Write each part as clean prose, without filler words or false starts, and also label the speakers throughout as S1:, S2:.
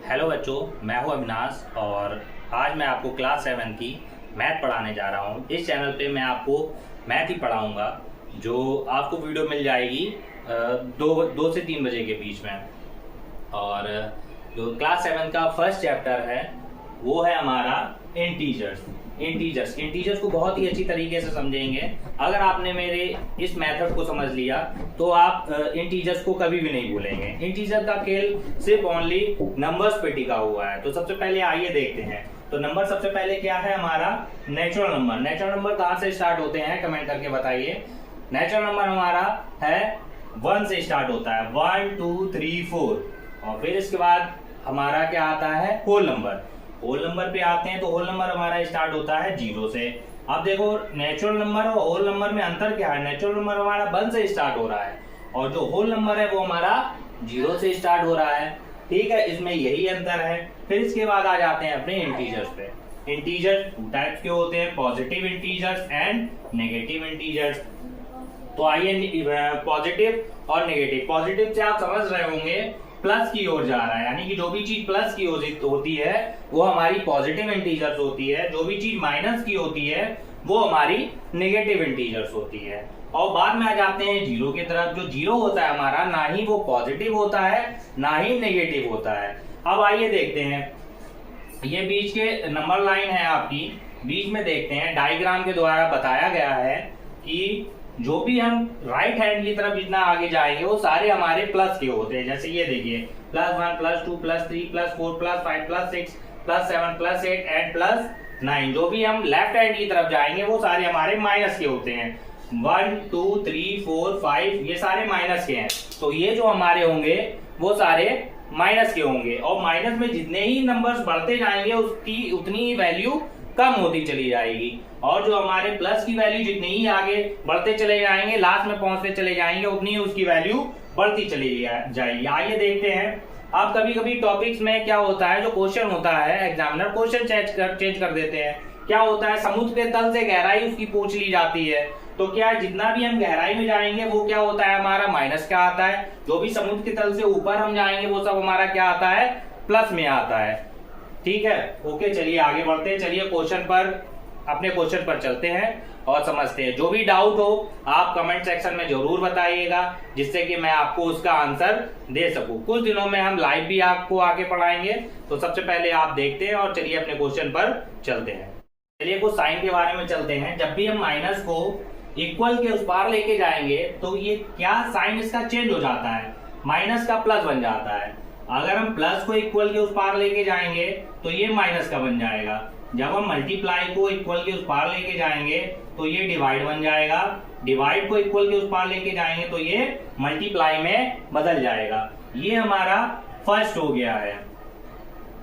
S1: Hello बच्चों, मैं हूं अविनाश और आज मैं आपको क्लास 7 की मैथ पढ़ाने जा रहा हूं। इस चैनल पे मैं आपको मैथ ही पढ़ाऊंगा, जो आपको वीडियो मिल जाएगी 2 से 3 बजे के बीच में। और जो क्लास 7 का फर्स्ट चैप्टर है वो है हमारा इंटीजर्स को बहुत ही अच्छी तरीके से समझेंगे। अगर आपने मेरे इस मेथड को समझ लिया तो आप इंटीजर्स को कभी भी नहीं भूलेंगे। इंटीजर का खेल सिर्फ ओनली नंबर्स पे टिका हुआ है। तो सबसे पहले आइए देखते हैं। तो नंबर सबसे पहले क्या है हमारा नेचुरल नंबर। नेचुरल नंबर कहाँ से स्टार्ट होते हैं कमेंट करके बताइए। नेचुरल नंबर हमारा है 1 से स्टार्ट होता है, 1 2 3 4। और फिर इसके बाद हमारा क्या आता है होल नंबर। होल नंबर पे आते हैं तो होल नंबर हमारा स्टार्ट होता है 0 से। अब देखो नेचुरल नंबर और होल नंबर में अंतर क्या है। नेचुरल नंबर हमारा 1 से स्टार्ट हो रहा है और जो होल नंबर है वो हमारा 0 से स्टार्ट हो रहा है। ठीक है, इसमें यही अंतर है। फिर इसके बाद आ जाते हैं अपने इंटीजर्स पे। इंटीजर्स 2 टाइप्स के होते हैं, positive integers and negative integers. तो आइए पॉजिटिव और नेगेटिव। पॉजिटिव से आप समझ रहे होंगे प्लस की ओर जा रहा है, यानी कि जो भी चीज प्लस की होती है वो हमारी पॉजिटिव इंटीजर्स होती है, जो भी चीज माइनस की होती है वो हमारी नेगेटिव इंटीजर्स होती है। और बाद में आ जाते हैं जीरो की तरफ। जो जीरो होता है हमारा ना ही वो पॉजिटिव होता है ना ही नेगेटिव होता है। अब आइए देखते हैं, ये बीच के नंबर लाइन है आपकी, बीच में देखते हैं डायग्राम के द्वारा बताया गया है कि जो भी हम राइट हैंड की तरफ जितना आगे जाएंगे वो सारे हमारे प्लस के होते हैं। जैसे ये देखिए +1 +2 +3 +4 +5 +6 +7 +8 एंड +9। जो भी हम लेफ्ट हैंड की तरफ जाएंगे वो सारे हमारे माइनस के होते हैं। 1 2 3 4 5 ये सारे माइनस के हैं। तो ये जो हमारे होंगे वो सारे माइनस के होंगे। और माइनस में जितने ही नंबर्स बढ़ते जाएंगे उसकी उतनी ही वैल्यू कम होती चली जाएगी। और जो हमारे प्लस की वैल्यू जितनी ही आगे बढ़ते चले जाएंगे, लास्ट में पहुंचते चले जाएंगे, उतनी ही उसकी वैल्यू बढ़ती चली जाएगी। आइए देखते हैं। अब कभी कभी टॉपिक्स में क्या होता है, जो क्वेश्चन होता है एग्जामिनर क्वेश्चन चेंज कर देते हैं। क्या होता है, समुद्र के तल से गहराई उसकी पूछ ली जाती है। तो क्या जितना भी हम गहराई में जाएंगे वो क्या होता है हमारा माइनस का आता है। जो भी समुद्र के तल से ऊपर हम जाएंगे वो सब हमारा क्या आता है प्लस में आता है। ठीक है, ओके, चलिए आगे बढ़ते हैं। चलिए अपने क्वेश्चन पर चलते हैं और समझते हैं। जो भी डाउट हो आप कमेंट सेक्शन में जरूर बताइएगा, जिससे कि मैं आपको उसका आंसर दे सकूं। कुछ दिनों में हम लाइव भी आपको आके पढ़ाएंगे। तो सबसे पहले आप देखते हैं और चलिए अपने क्वेश्चन पर चलते हैं। चलिए कुछ साइन के बारे में चलते हैं। जब भी हम माइनस को इक्वल के उस पार लेके जाएंगे तो ये क्या साइन इसका चेंज हो जाता है, माइनस का प्लस बन जाता है। अगर हम प्लस को इक्वल के उस पार लेके जाएंगे तो ये माइनस का बन जाएगा। जब हम मल्टीप्लाई को इक्वल के उस पार लेके जाएंगे तो ये डिवाइड बन जाएगा। डिवाइड को इक्वल के उस पार लेके जाएंगे तो ये मल्टीप्लाई में बदल जाएगा। ये हमारा फर्स्ट हो गया है।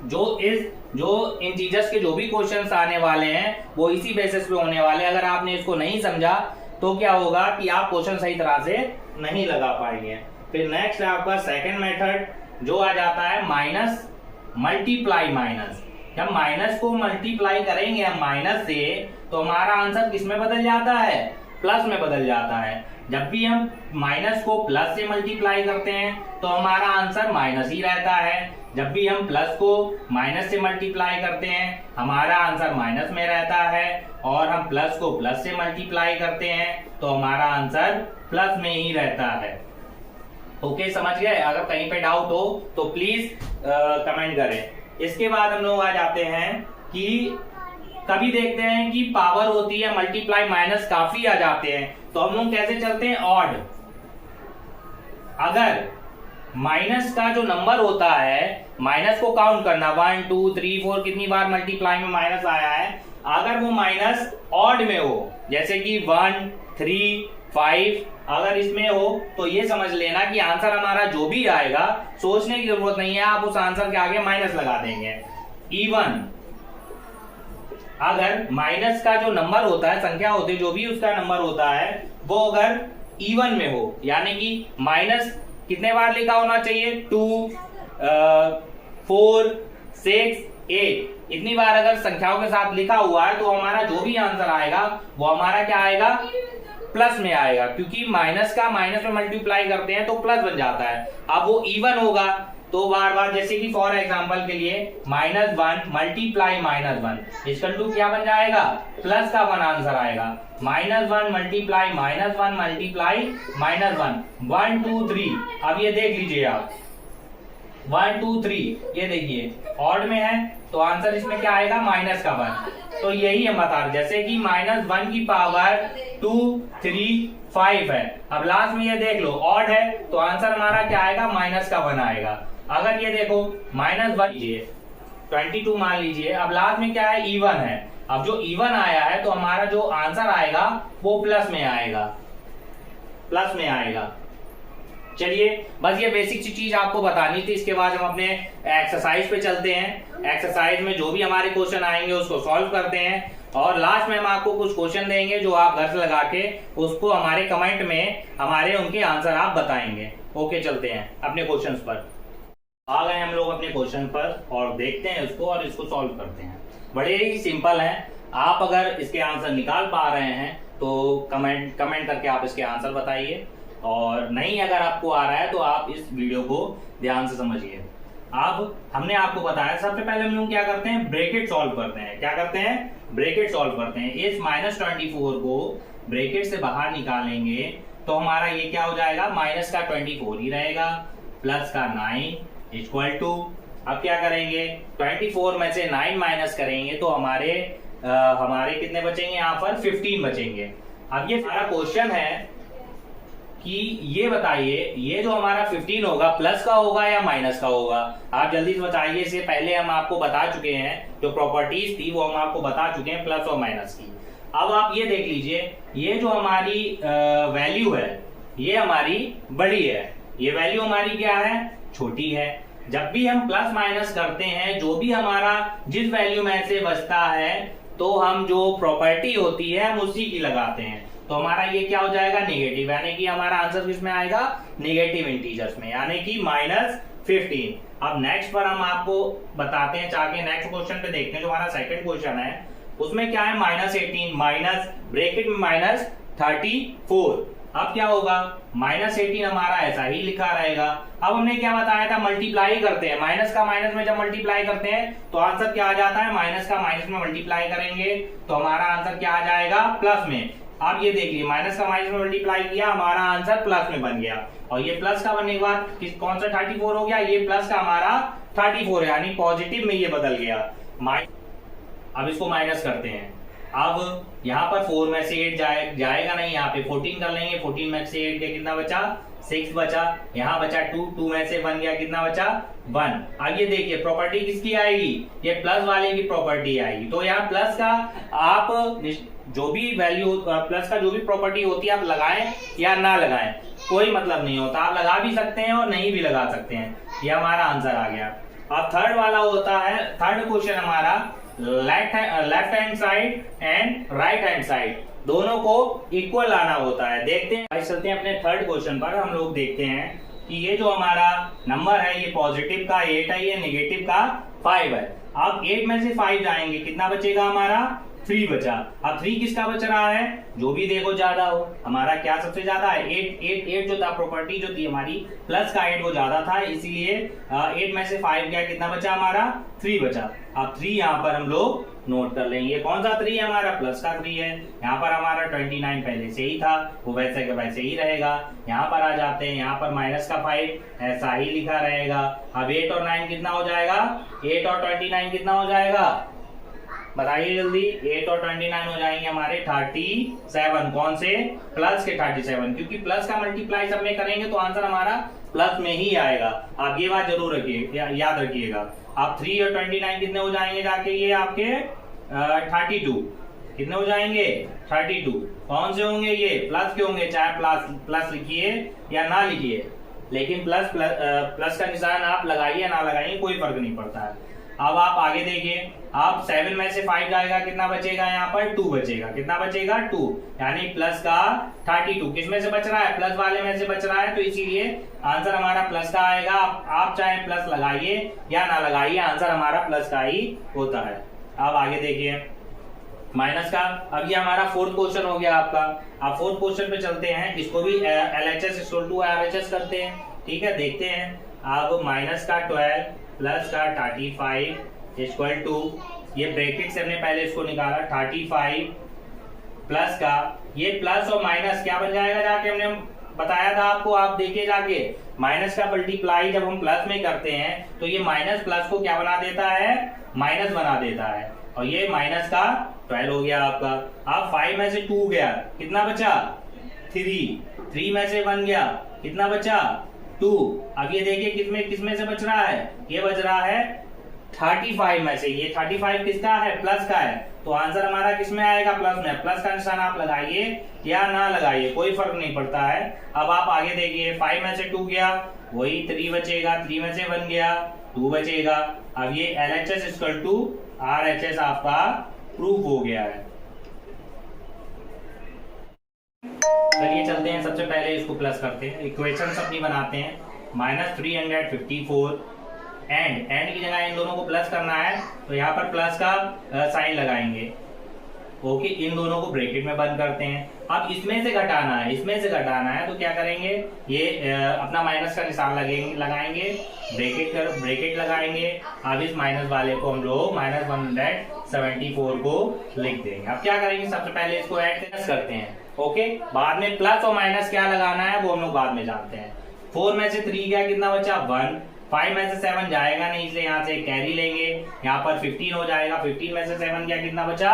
S1: जो इंटीजर्स के जो भी क्वेश्चंस आने वाले हैं वो इसी बेसिस पे होने वाले हैं। अगर आपने इसको नहीं समझा तो क्या होगा कि आप क्वेश्चन सही तरह से नहीं लगा पाएंगे। फिर नेक्स्ट है आपका सेकेंड मेथड, जो आ जाता है माइनस मल्टीप्लाई माइनस। जब माइनस को मल्टीप्लाई करेंगे हम माइनस से तो हमारा आंसर किस में बदल जाता है, प्लस में बदल जाता है। जब भी हम माइनस को प्लस से मल्टीप्लाई करते हैं तो हमारा आंसर माइनस ही रहता है। जब भी हम प्लस को माइनस से मल्टीप्लाई करते हैं हमारा आंसर माइनस में रहता है। और हम प्लस को प्लस से मल्टीप्लाई करते हैं तो हमारा आंसर प्लस में ही रहता है। ओके, समझ गए। अगर कहीं पे डाउट हो तो प्लीज कमेंट करें। इसके बाद हम लोग आ जाते हैं कि कभी देखते हैं कि पावर होती है मल्टीप्लाई माइनस काफी आ जाते हैं तो हम लोग कैसे चलते हैं ऑड। अगर माइनस का जो नंबर होता है माइनस को काउंट करना 1 2 3 4 कितनी बार मल्टीप्लाई में माइनस आया है। अगर वो माइनस ऑड में हो, जैसे कि 1 3 5 अगर इसमें हो तो ये समझ लेना कि आंसर हमारा जो भी आएगा सोचने की जरूरत नहीं है, आप उस आंसर के आगे माइनस लगा देंगे। इवन अगर माइनस का जो नंबर होता है, संख्या होती है, जो भी उसका नंबर होता है वो अगर इवन में हो, यानी कि माइनस कितने बार लिखा होना चाहिए 2 4 6 8 इतनी बार अगर संख्याओं के साथ लिखा हुआ है तो हमारा जो भी आंसर आएगा वो हमारा क्या आएगा प्लस में आएगा। क्योंकि माइनस का माइनस में मल्टीप्लाई करते हैं तो प्लस बन जाता है। अब वो इवन होगा तो बार बार, जैसे कि फॉर एग्जांपल के लिए -1 मल्टीप्लाई -1 इसका टू क्या बन जाएगा, प्लस का 1 आंसर आएगा। -1 मल्टीप्लाई -1 मल्टीप्लाई -1, 1 2 3। अब ये देख लीजिए आप, 1 2 3 ये देखिए ऑड में है तो आंसर इसमें क्या आएगा, माइनस का 1। तो यही हम बता रहे, जैसे कि -1 की पावर 2 3 5 है। अब लास्ट में ये देख लो ऑड है तो आंसर हमारा क्या आएगा, माइनस का 1 आएगा। अगर ये देखो -1 लीजिए 22 मान लीजिए, अब लास्ट में क्या है, इवन है। अब जो इवन आया है तो हमारा जो आंसर आएगा वो प्लस में आएगा, प्लस में आएगा। चलिए बस ये बेसिक सी चीज आपको बतानी थी। इसके बाद हम अपने एक्सरसाइज पे चलते हैं। एक्सरसाइज में जो भी हमारे क्वेश्चन आएंगे उसको सॉल्व करते हैं और लास्ट में हम आपको कुछ क्वेश्चन देंगे जो आप घर से लगा के उसको हमारे कमेंट में हमारे उनके आंसर आप बताएंगे। ओके, चलते हैं अपने क्वेश्चंस पर। आ गए हम लोग अपने क्वेश्चन पर और देखते हैं उसको और इसको सॉल्व करते हैं। बड़े ही सिंपल है, आप अगर इसके आंसर निकाल पा रहे हैं तो कमेंट करके आप इसके आंसर बताइए, और नहीं अगर आपको आ रहा है तो आप इस वीडियो को ध्यान से समझिए। अब हमने आपको बताया सबसे पहले हम लोग क्या करते हैं, ब्रैकेट सॉल्व करते हैं। क्या करते हैं, ब्रैकेट सॉल्व करते हैं। इस -24 को ब्रैकेट से बाहर निकालेंगे तो हमारा ये क्या हो जाएगा, माइनस का 24 ही रहेगा, प्लस का 9 इक्वल टू, अब क्या करेंगे 24 में से 9 माइनस करेंगे तो हमारे कितने बचेंगे, यहाँ पर 15 बचेंगे। अब ये हमारा क्वेश्चन है कि ये बताइए ये जो हमारा 15 होगा प्लस का होगा या माइनस का होगा। आप जल्दी से बताइए। इससे पहले हम आपको बता चुके हैं जो प्रॉपर्टीज थी वो हम आपको बता चुके हैं प्लस और माइनस की। अब आप ये देख लीजिए, ये जो हमारी वैल्यू है ये हमारी बड़ी है, ये वैल्यू हमारी क्या है, छोटी है। जब भी हम प्लस माइनस करते हैं, जो भी हमारा जिस वैल्यू में से बचता है तो हम जो प्रॉपर्टी होती है हम उसी की लगाते हैं। तो हमारा ये क्या हो जाएगा, नेगेटिव, यानी कि हमारा आंसर किसमें आएगा, नेगेटिव इंटीजर्स में, यानी कि -15। अब नेक्स्ट पर हम आपको बताते हैं, जाके नेक्स्ट क्वेश्चन पे देखते हैं। जो हमारा सेकंड क्वेश्चन है उसमें क्या है, -18 माइनस ब्रैकेट में -34। अब क्या होगा, -18 हमारा ऐसा ही लिखा रहेगा। अब हमने क्या बताया था, मल्टीप्लाई करते हैं, माइनस का माइनस में जब मल्टीप्लाई करते हैं तो आंसर क्या आ जाता है, माइनस का माइनस में मल्टीप्लाई करेंगे तो हमारा आंसर क्या आ जाएगा, प्लस में। आप ये देखिए माइनस का माइनस में मल्टीप्लाई किया, हमारा आंसर प्लस में बन गया। और ये प्लस का बनने के बाद कौन सा 34 हो गया, ये प्लस का हमारा 34 है, यानी पॉजिटिव में ये बदल गया। अब इसको माइनस करते हैं। अब यहाँ पर 4 में से 8 जाएगा नहीं, यहाँ पे 14 कर लेंगे। 14 में से 8 कितना बचा, 6 बचा। यहाँ बचा 2 में से बन गया, कितना बचा, 1। अब ये देखिए प्रॉपर्टी किसकी आएगी, ये प्लस वाले की प्रॉपर्टी आएगी। तो यहाँ प्लस का आप जो भी वैल्यू, प्लस का जो भी प्रॉपर्टी होती है आप लगाएं या ना लगाएं कोई मतलब नहीं होता, आप लगा भी सकते हैं और नहीं भी लगा सकते हैं। ये हमारा आंसर आ गया। अब थर्ड वाला होता है, थर्ड क्वेश्चन हमारा left hand side and right hand side दोनों को इक्वल लाना होता है। देखते हैं, चलते हैं अपने थर्ड क्वेश्चन पर। हम लोग देखते हैं कि ये जो हमारा नंबर है ये पॉजिटिव का 8 है, ये नेगेटिव का 5 है। अब 8 में से 5 जाएंगे, कितना बचेगा हमारा, 3 बचा। अब 3 किसका बच रहा है, जो भी देखो ज्यादा हो, हमारा क्या सबसे ज्यादा है, 8 जो था, प्रॉपर्टी जो थी हमारी प्लस का 8 वो ज्यादा था, इसीलिए 8 में से 5 गया, कितना बचा हमारा, 3 बचा। अब 3 यहाँ पर हम लोग नोट कर लेंगे। कौन सा 3 है हमारा, प्लस का 3 है। यहाँ पर हमारा 29 पहले से ही था, वो वैसे का वैसे ही रहेगा। यहाँ पर आ जाते हैं, यहाँ पर माइनस का 5 ऐसा ही लिखा रहेगा। अब 8 और 9 कितना हो जाएगा, 8 और 29 कितना हो जाएगा, बताइए जल्दी। 8 और 29 हो जाएंगे हमारे 37। कौन से, प्लस के 37, क्योंकि प्लस का मल्टीप्लाई सब में करेंगे तो आंसर हमारा प्लस में ही आएगा। आप ये बात जरूर रखिए, याद रखिएगा। आप 3 और 29 कितने हो जाएंगे जाके, ये आपके 32 कितने हो जाएंगे, 32। कौन से होंगे, ये प्लस के होंगे, चाहे प्लस लिखिए या ना लिखिए, लेकिन प्लस का निशान आप लगाइए ना लगाइए कोई फर्क नहीं पड़ता है। अब आप आगे देखिए, आप 7 में से 5 जाएगा, कितना बचेगा, यहाँ पर 2 बचेगा, कितना बचेगा, 2, यानी प्लस का 32 किस में से बच रहा है, प्लस वाले में से बच रहा है, तो इसीलिए आंसर हमारा प्लस का आएगा। आप चाहे प्लस लगाइए या ना लगाइए, आंसर हमारा प्लस का ही होता है। अब आगे देखिए माइनस का। अब ये हमारा फोर्थ क्वेश्चन हो गया आपका। आप फोर्थ क्वेश्चन पे चलते हैं, इसको भी LHS = RHS करते हैं, ठीक है, देखते हैं। अब माइनस का 12 प्लस का 35 इक्वल टू, ये ब्रैकेट से हमने पहले इसको निकाला, 35 प्लस का ये प्लस और माइनस क्या बन जाएगा, जाके हमने बताया था आपको, आप देखिए जाके, माइनस का मल्टीप्लाई जब हम प्लस में करते हैं तो ये माइनस प्लस को क्या बना देता है, माइनस बना देता है, और ये माइनस का 12 हो गया आपका। अब 5 में से 2 गया, कितना बचा 3 में से 1 गया, कितना बचा 2। अब ये देखिए किसमें से बच रहा है, ये बच रहा है 35 में से। ये 35 किसका है, प्लस का है, तो आंसर हमारा किसमें आएगा, प्लस में। प्लस का निशान आप लगाइए या ना लगाइए कोई फर्क नहीं पड़ता है। अब आप आगे देखिए, 5 में से 2 गया, वही 3 बचेगा, 3 में से 1 गया, 2 बचेगा। अब ये LHS इक्वल टू RHS आपका प्रूफ हो गया है। चलिए चलते हैं, सबसे पहले इसको प्लस करते हैं, इक्वेशन अपनी बनाते हैं। -354 एंड की जगह इन दोनों को प्लस करना है, तो यहाँ पर प्लस का साइन लगाएंगे। ओके, इन दोनों को ब्रैकेट में बंद करते हैं। अब इसमें से घटाना है, तो क्या करेंगे, ये अपना माइनस का निशान लगाएंगे, ब्रैकेट लगाएंगे। अब इस माइनस वाले को हम लोग -174 को लिख देंगे। अब क्या करेंगे, सबसे पहले इसको ऐड करते हैं। ओके, बाद में प्लस और माइनस क्या लगाना है वो हम लोग बाद में जानते हैं। 4 में से 3 गया, कितना बचा 1। 5 में से 7 जाएगा नहीं, इसलिए यहाँ से कैरी लेंगे, यहाँ पर 15 हो जाएगा। 15 में से 7 गया, कितना बचा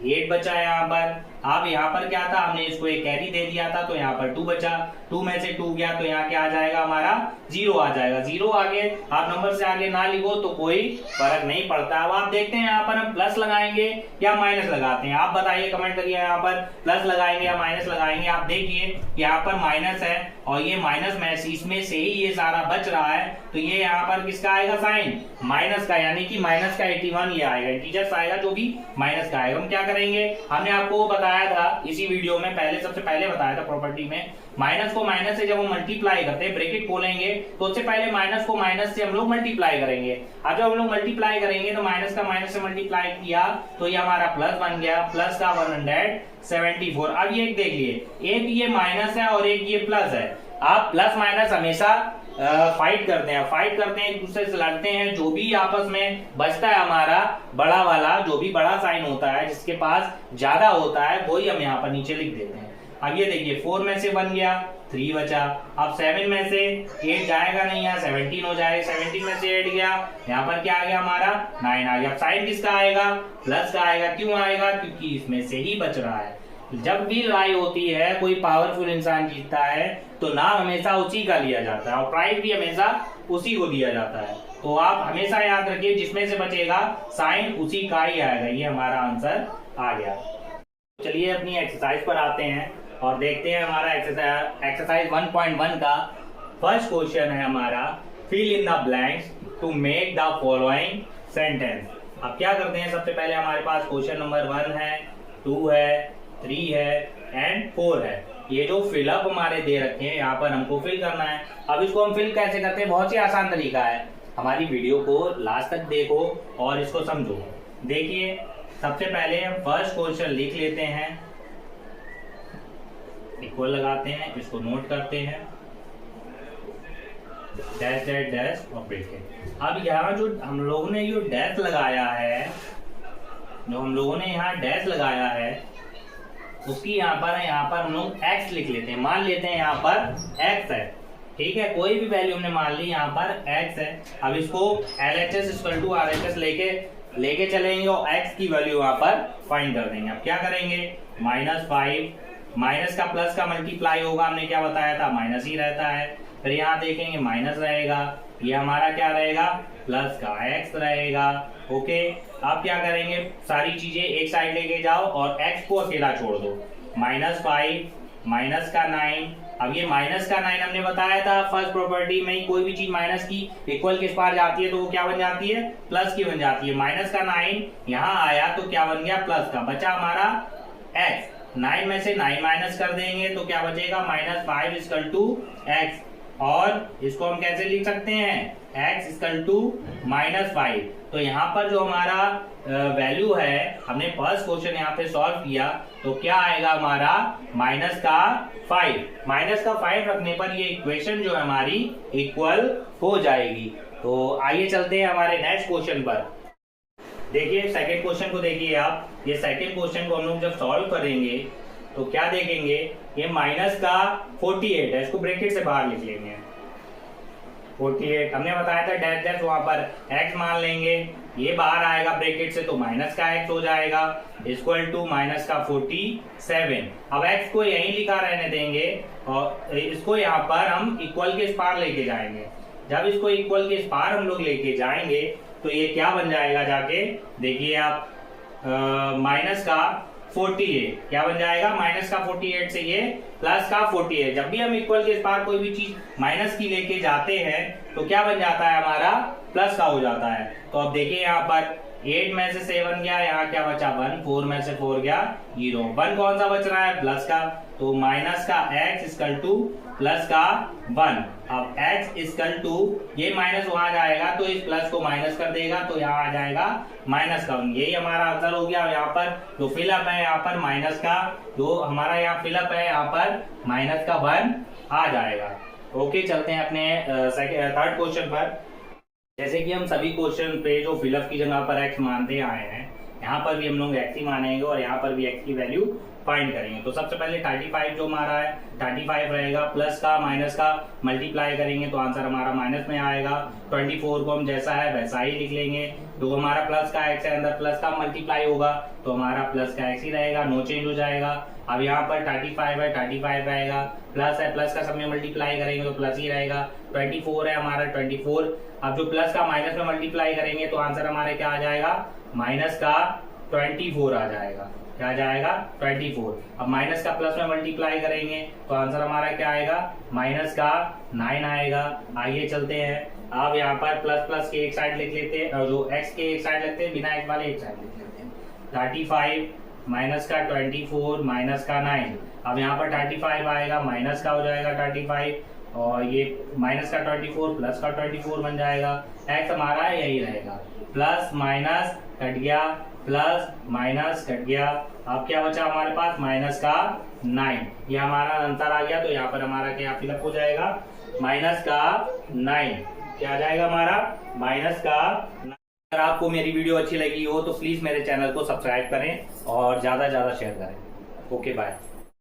S1: 8 बचा है यहाँ पर। अब यहाँ पर क्या था, हमने इसको एक कैरी दे दिया था, तो यहाँ पर 2 बचा। 2 में से 2 गया, तो यहाँ क्या आ जाएगा हमारा 0 आ जाएगा। 0 आगे आप नंबर से आगे ना लिखो तो कोई फर्क नहीं पड़ता। अब आप देखते हैं यहाँ पर हम प्लस लगाएंगे या माइनस लगाते हैं, आप बताइए, कमेंट करिए, यहाँ पर प्लस लगाएंगे या माइनस लगाएंगे। आप देखिए यहाँ पर माइनस है और ये माइनस में इसमें से ही ये सारा बच रहा है, तो ये यहाँ पर किसका आएगा साइन, माइनस का, यानी कि माइनस का 81 ये आएगा, इंटीजर्स आएगा जो भी माइनस का आएगा। हम क्या करेंगे, हमने आपको बताया था इसी वीडियो में, सबसे पहले बताया था प्रॉपर्टी में, माइनस को माइनस से जब हम मल्टीप्लाई करते हैं, ब्रैकेट खोलेंगे, तो उससे पहले माइनस को माइनस से हम लोग मल्टीप्लाई करेंगे। अब जब हम लोग मल्टीप्लाई करेंगे तो माइनस का माइनस से मल्टीप्लाई किया तो ये हमारा प्लस बन गया, प्लस का 174। अब ये देखिए, एक ये माइनस है और एक ये प्लस है। आप प्लस माइनस हमेशा फाइट करते हैं, एक दूसरे से लड़ते हैं। जो भी आपस में बचता है हमारा बड़ा वाला, जो भी बड़ा साइन होता है, जिसके पास ज्यादा होता है, वही हम यहाँ पर नीचे लिख देते हैं। अब ये देखिए, 4 में से 1 गया, 3 बचा। अब 7 में से 8 जाएगा नहीं, यहाँ 17 हो जाएगा। 17 में से 8 गया, यहाँ पर क्या आ गया हमारा 9 आ गया। अब साइन किसका आएगा, प्लस का आएगा। क्यों आएगा, क्योंकि इसमें से ही बच रहा है। जब भी लड़ाई होती है, कोई पावरफुल इंसान जीतता है, तो नाम हमेशा उसी का लिया जाता है और प्राइज भी हमेशा उसी को दिया जाता है। तो आप हमेशा याद रखिए, जिसमें से बचेगा साइन उसी का ही आएगा। ये हमारा आंसर आ गया। चलिए अपनी एक्सरसाइज पर आते हैं और देखते हैं हमारा एक्सरसाइज 1.1 का फर्स्ट क्वेश्चन है हमारा, fill in the blanks to make the following sentence. अब क्या करते हैं, सबसे पहले हमारे पास क्वेश्चन नंबर 1 है, 2 है, 3 है एंड 4 है। ये जो फिलअप हमारे दे रखे हैं, यहाँ पर हमको फिल करना है। अब इसको हम फिल कैसे करते हैं, बहुत ही आसान तरीका है। हमारी वीडियो को लास्ट तक देखो और इसको समझो। देखिए, सबसे पहले हम फर्स्ट क्वेश्चन लिख लेते हैं, इक्वल लगाते हैं, इसको नोट करते हैं, डैश डैश डैश और ब्रैकेट। अब यहाँ जो हम लोगों ने जो डैश लगाया है, उसकी यहाँ पर हम लोग x लिख लेते हैं। मान लेते हैं यहाँ पर x है, ठीक है, कोई भी वैल्यू हमने मान ली, यहाँ पर x है। अब इसको LHS इक्वल टू RHS लेके चलेंगे और x की वैल्यू यहाँ पर फाइंड कर देंगे। अब क्या करेंगे, -5, माइनस का प्लस का मल्टीप्लाई होगा, हमने क्या बताया था, माइनस ही रहता है। फिर यहाँ देखेंगे माइनस रहेगा, ये हमारा क्या रहेगा, प्लस का x रहेगा। ओके, आप क्या करेंगे, सारी चीजें एक साइड लेके जाओ और x को अकेला छोड़ दो। -5, माइनस का 9। अब ये माइनस का 9 हमने बताया था फर्स्ट प्रॉपर्टी में ही, कोई भी चीज माइनस की इक्वल के पार जाती है तो वो क्या बन जाती है, प्लस की बन जाती है। माइनस का 9 यहाँ आया तो क्या बन गया, प्लस का। बचा हमारा x, 9 में से 9 माइनस कर देंगे तो क्या बचेगा, -5 इक्वल टू x। और इसको हम कैसे लिख सकते हैं, x इक्वल टू -5। तो यहाँ पर जो हमारा वैल्यू है, हमने फर्स्ट क्वेश्चन यहाँ पे सॉल्व किया तो क्या आएगा हमारा -5 रखने पर ये इक्वेशन जो है हमारी इक्वल हो जाएगी। तो आइए चलते हैं हमारे नेक्स्ट क्वेश्चन पर। देखिए सेकंड क्वेश्चन को देखिए आप। ये सेकंड क्वेश्चन को हम लोग जब सॉल्व करेंगे तो क्या देखेंगे, ये -48 है, इसको ब्रैकेट से बाहर लिख लेंगे। 48 हमने बताया था डैश डैश, वहां पर x मान लेंगे, ये बाहर आएगा ब्रैकेट से तो माइनस का x हो जाएगा इक्वल टू -47। अब x को यहीं लिखा रहने देंगे और इसको यहाँ पर हम इक्वल के इस पार लेके जाएंगे। जब इसको इक्वल के इस पार हम लोग लेके जाएंगे तो ये क्या बन जाएगा, जाके देखिए आप -48 क्या बन जाएगा, -48 से ये +48। जब भी हम इक्वल के इस पार कोई भी चीज माइनस की लेके जाते हैं तो क्या बन जाता है, हमारा प्लस का हो जाता है। तो अब देखिए यहाँ पर 8 में से 7 गया, यहाँ क्या बचा 1, 4 में से 4 गया 0, 1 कौन सा बच रहा है, प्लस का। तो माइनस का x इक्वल टू प्लस का 1। अब x इक्वल टू ये माइनस वहां जाएगा तो इस प्लस को माइनस कर देगा तो यहाँ आ जाएगा -1। यही हमारा आंसर हो गया। यहाँ पर जो फिलअप है, यहाँ पर माइनस का जो हमारा यहाँ फिलअप है, यहाँ पर -1 आ जाएगा। ओके, चलते हैं अपने थर्ड क्वेश्चन पर। जैसे कि हम सभी क्वेश्चन पे जो फिलअप की जगह पर x मानते आए हैं, यहाँ पर भी हम लोग x ही मानेंगे और यहाँ पर भी x की वैल्यू फाइंड करेंगे। तो सबसे पहले 35 जो हमारा है 35 रहेगा, प्लस का माइनस का मल्टीप्लाई करेंगे तो आंसर हमारा माइनस में आएगा। 24 को हम जैसा है वैसा ही लिख लेंगे। तो हमारा प्लस का x है, अंदर प्लस का मल्टीप्लाई होगा तो हमारा प्लस का x ही रहेगा, नो चेंज हो जाएगा। अब यहाँ पर 35 है, 35 रहेगा, प्लस है, प्लस का सब में मल्टीप्लाई करेंगे तो प्लस ही रहेगा। 24 है हमारा 24, अब जो प्लस का माइनस में मल्टीप्लाई करेंगे तो आंसर हमारे क्या आ जाएगा, -24 आ जाएगा। क्या आ जाएगा, 24। अब माइनस का प्लस में मल्टीप्लाई करेंगे तो आंसर हमारा क्या आएगा, -9 आएगा। आइए चलते हैं। अब यहाँ पर प्लस प्लस के एक साइड लिख लेते हैं और जो x के एक साइड लिखते हैं, बिना x वाले एक साइड लिख लेते हैं। 35 माइनस का 24 माइनस का 9। अब यहाँ पर 35 आएगा, माइनस का हो जाएगा 35 और ये माइनस का 24 प्लस का 24 बन जाएगा। x हमारा यही रहेगा, प्लस माइनस कट गया, प्लस माइनस कट गया। अब क्या बचा हमारे पास, माइनस का 9। ये हमारा आंसर आ गया। तो यहाँ पर हमारा क्या फिलअप हो जाएगा, -9। क्या आ जाएगा हमारा, -9। अगर आपको मेरी वीडियो अच्छी लगी हो तो प्लीज मेरे चैनल को सब्सक्राइब करें और ज्यादा से ज्यादा शेयर करें। Okay, bye.